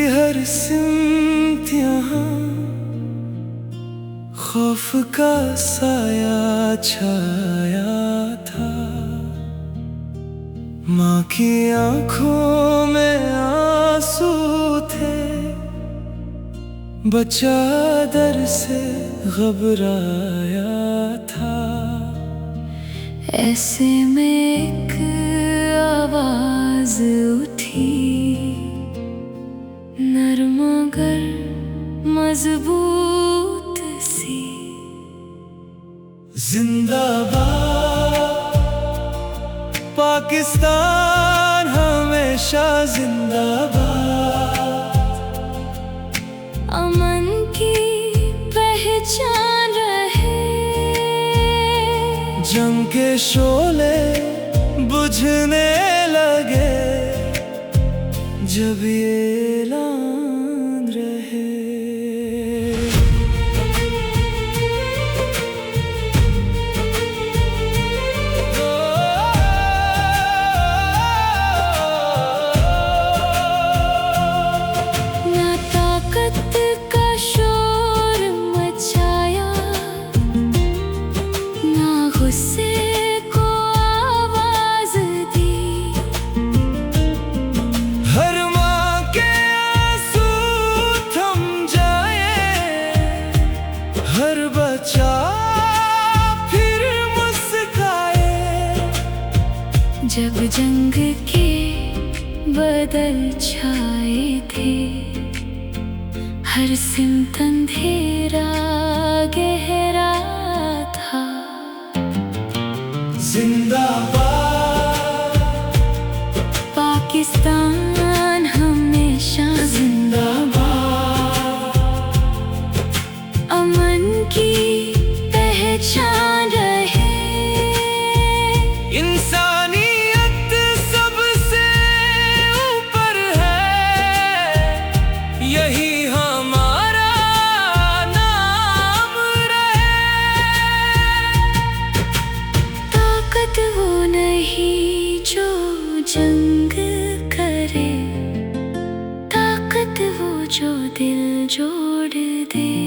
हर सिमत यहाँ खौफ का साया छाया था। माँ की आंखों में आंसू थे, बच्चा डर से घबराया था। ऐसे में एक आवाज उठी, नर्म मगर मजबूत सी। जिंदाबाद पाकिस्तान हमेशा जिंदाबाद। अमन की पहचान रहे, जंग के शोले बुझने लगे जब ये ऐलान रहे। ना ताकत का शोर मचाया, ना गुस्से को आवाज दी। हर माँ के आंसू थम जाए, हर बच्चा फिर मुस्काए। जब जंग के बदल छाए थे, हर सिमत अंधेरा गहरा था। जिंदाबाद पाकिस्तान हमेशा जिंदाबाद। अमन की पहचान रहे, इंसानियत सबसे ऊपर है, यही हमारा नाम रहे। ताकत वो नहीं जो जंग करे, ताकत वो जो दिल जोड़ दे।